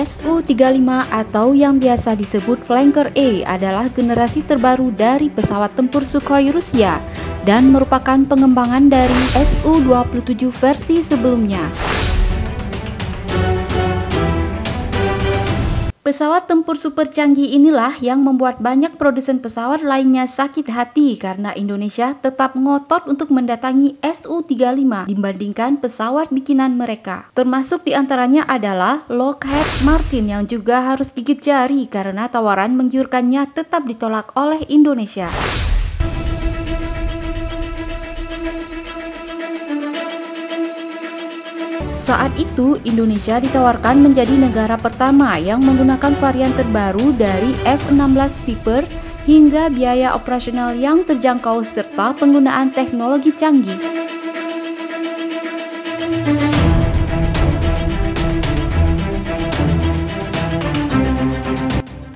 Su-35 atau yang biasa disebut Flanker A adalah generasi terbaru dari pesawat tempur Sukhoi Rusia dan merupakan pengembangan dari Su-27 versi sebelumnya. Pesawat tempur super canggih inilah yang membuat banyak produsen pesawat lainnya sakit hati karena Indonesia tetap ngotot untuk mendatangi Su-35 dibandingkan pesawat bikinan mereka. Termasuk diantaranya adalah Lockheed Martin yang juga harus gigit jari karena tawaran menggiurkannya tetap ditolak oleh Indonesia. Saat itu, Indonesia ditawarkan menjadi negara pertama yang menggunakan varian terbaru dari F-16 Viper hingga biaya operasional yang terjangkau serta penggunaan teknologi canggih.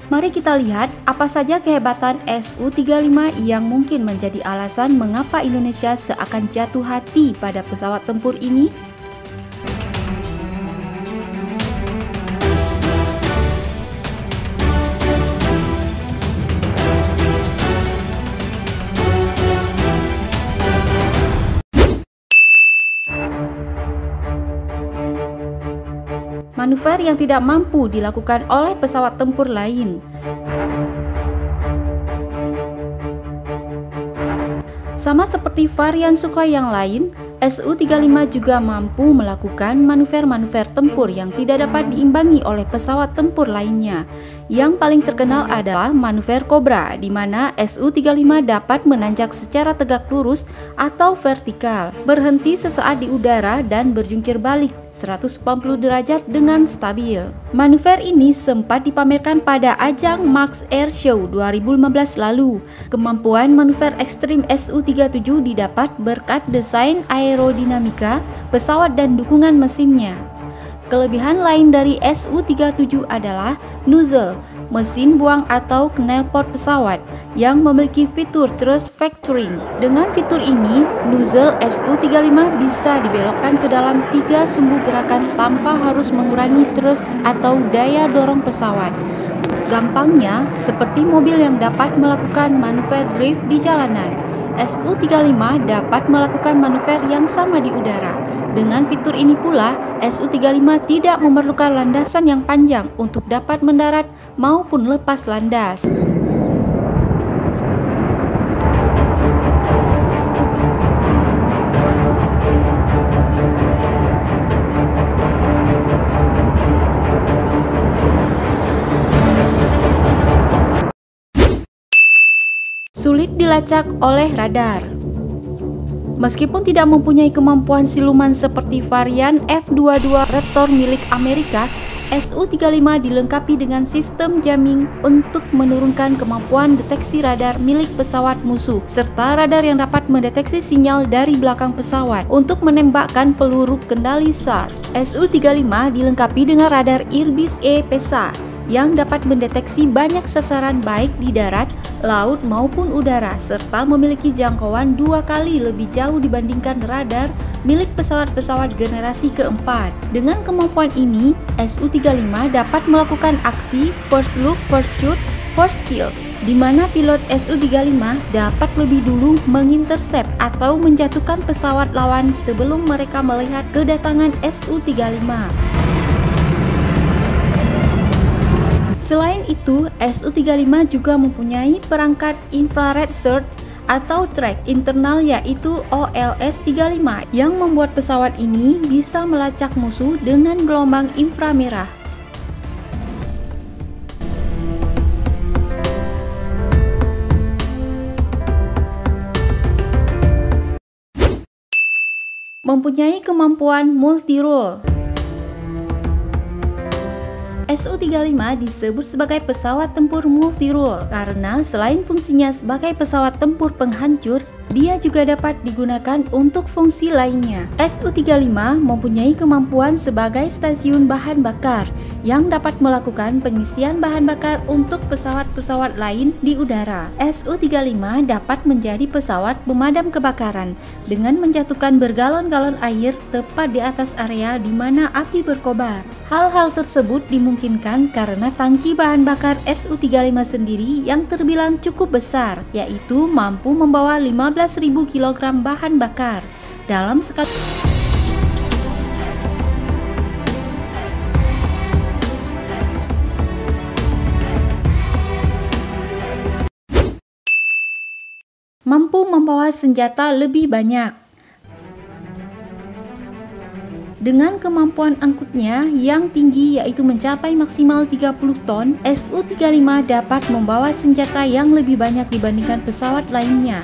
Mari kita lihat apa saja kehebatan Su-35 yang mungkin menjadi alasan mengapa Indonesia seakan jatuh hati pada pesawat tempur ini. Manuver yang tidak mampu dilakukan oleh pesawat tempur lain. Sama seperti varian Sukhoi yang lain, Su-35 juga mampu melakukan manuver-manuver tempur yang tidak dapat diimbangi oleh pesawat tempur lainnya. Yang paling terkenal adalah manuver Cobra, di mana Su-35 dapat menanjak secara tegak lurus atau vertikal, berhenti sesaat di udara dan berjungkir balik 140 derajat dengan stabil. Manuver ini sempat dipamerkan pada ajang Max Air Show 2015 lalu. Kemampuan manuver ekstrim Su-37 didapat berkat desain aerodinamika pesawat dan dukungan mesinnya. Kelebihan lain dari Su-37 adalah nozzle, mesin buang atau knalpot pesawat yang memiliki fitur thrust vectoring. Dengan fitur ini, nozzle Su-35 bisa dibelokkan ke dalam 3 sumbu gerakan tanpa harus mengurangi thrust atau daya dorong pesawat. Gampangnya, seperti mobil yang dapat melakukan manuver drift di jalanan, Su-35 dapat melakukan manuver yang sama di udara. Dengan fitur ini pula, Su-35 tidak memerlukan landasan yang panjang untuk dapat mendarat maupun lepas landas. Sulit dilacak oleh radar. Meskipun tidak mempunyai kemampuan siluman seperti varian F-22 Raptor milik Amerika, Su-35 dilengkapi dengan sistem jamming untuk menurunkan kemampuan deteksi radar milik pesawat musuh, serta radar yang dapat mendeteksi sinyal dari belakang pesawat untuk menembakkan peluru kendali SAR. Su-35 dilengkapi dengan radar Irbis-E PESA yang dapat mendeteksi banyak sasaran baik di darat, laut maupun udara, serta memiliki jangkauan 2 kali lebih jauh dibandingkan radar milik pesawat-pesawat generasi keempat. Dengan kemampuan ini, Su-35 dapat melakukan aksi first look, first shoot, first kill, di mana pilot Su-35 dapat lebih dulu mengintercept atau menjatuhkan pesawat lawan sebelum mereka melihat kedatangan Su-35. Selain itu, Su-35 juga mempunyai perangkat infrared search atau track internal yaitu OLS-35 yang membuat pesawat ini bisa melacak musuh dengan gelombang inframerah. Mempunyai kemampuan multi-role. Su-35 disebut sebagai pesawat tempur multi-role karena selain fungsinya sebagai pesawat tempur penghancur, Dia juga dapat digunakan untuk fungsi lainnya. Su-35 mempunyai kemampuan sebagai stasiun bahan bakar yang dapat melakukan pengisian bahan bakar untuk pesawat-pesawat lain di udara. Su-35 dapat menjadi pesawat pemadam kebakaran dengan menjatuhkan bergalon-galon air tepat di atas area di mana api berkobar. Hal-hal tersebut dimungkinkan karena tangki bahan bakar Su-35 sendiri yang terbilang cukup besar, yaitu mampu membawa 15.000 kg bahan bakar dalam sekali. Mampu membawa senjata lebih banyak. Dengan kemampuan angkutnya yang tinggi yaitu mencapai maksimal 30 ton, Su-35 dapat membawa senjata yang lebih banyak dibandingkan pesawat lainnya.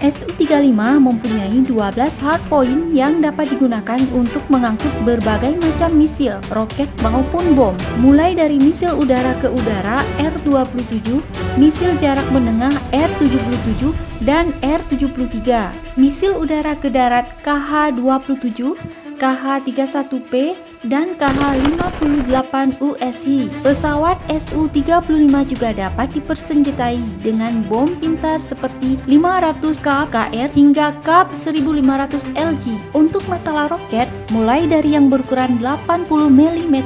Su-35 mempunyai 12 hardpoint yang dapat digunakan untuk mengangkut berbagai macam misil, roket maupun bom, mulai dari misil udara ke udara R-27, misil jarak menengah R-77 dan R-73, misil udara ke darat KH-27, KH-31P, dan KH-58 USI. Pesawat Su-35 juga dapat dipersenjatai dengan bom pintar seperti 500 KR hingga KAP 1500 LG. Untuk masalah roket, mulai dari yang berukuran 80 mm,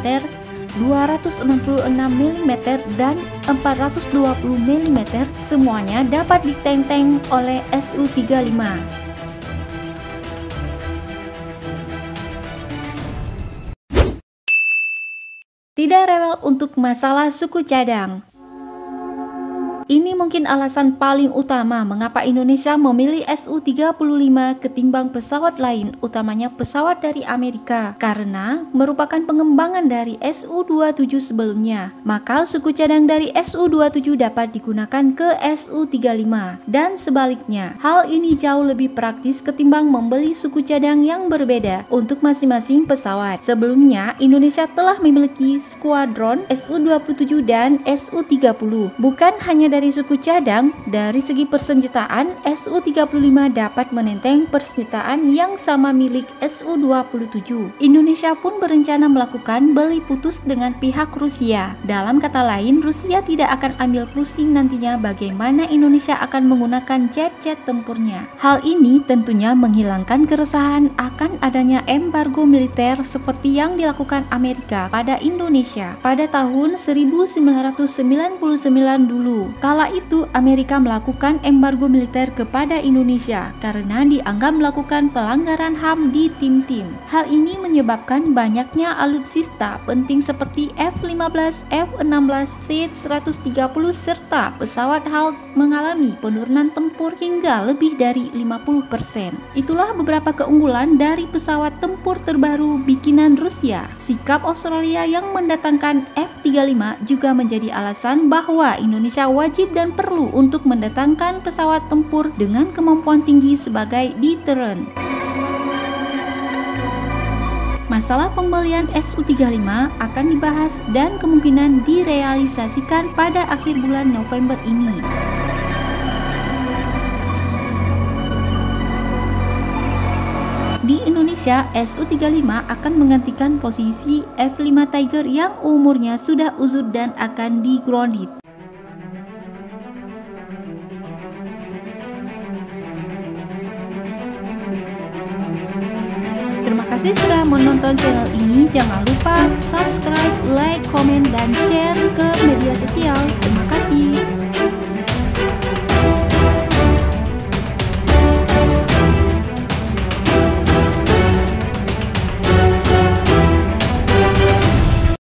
266 mm, dan 420 mm, semuanya dapat ditenteng oleh Su-35. Tidak rewel untuk masalah suku cadang. Ini mungkin alasan paling utama mengapa Indonesia memilih Su-35 ketimbang pesawat lain, utamanya pesawat dari Amerika, karena merupakan pengembangan dari Su-27 sebelumnya. Maka suku cadang dari Su-27 dapat digunakan ke Su-35 dan sebaliknya. Hal ini jauh lebih praktis ketimbang membeli suku cadang yang berbeda untuk masing-masing pesawat. Sebelumnya, Indonesia telah memiliki skuadron Su-27 dan Su-30. Bukan hanya dari suku cadang, dari segi persenjataan, Su-35 dapat menenteng persenjataan yang sama milik Su-27. Indonesia pun berencana melakukan beli putus dengan pihak Rusia. Dalam kata lain, Rusia tidak akan ambil pusing nantinya bagaimana Indonesia akan menggunakan jet-jet tempurnya. Hal ini tentunya menghilangkan keresahan akan adanya embargo militer seperti yang dilakukan Amerika pada Indonesia pada tahun 1999 dulu. Kala itu, Amerika melakukan embargo militer kepada Indonesia karena dianggap melakukan pelanggaran HAM di tim-tim. Hal ini menyebabkan banyaknya alutsista penting seperti F-15, F-16, C-130 serta pesawat HAL mengalami penurunan tempur hingga lebih dari 50%. Itulah beberapa keunggulan dari pesawat tempur terbaru bikinan Rusia. Sikap Australia yang mendatangkan F-35 juga menjadi alasan bahwa Indonesia wajib dan perlu untuk mendatangkan pesawat tempur dengan kemampuan tinggi sebagai deterrent. Masalah pembelian Su-35 akan dibahas dan kemungkinan direalisasikan pada akhir bulan November ini. Di Indonesia, Su-35 akan menggantikan posisi F-5 Tiger yang umurnya sudah uzur dan akan di-grounded. Terima kasih sudah menonton channel ini. Jangan lupa subscribe, like, komen, dan share ke media sosial. Terima kasih.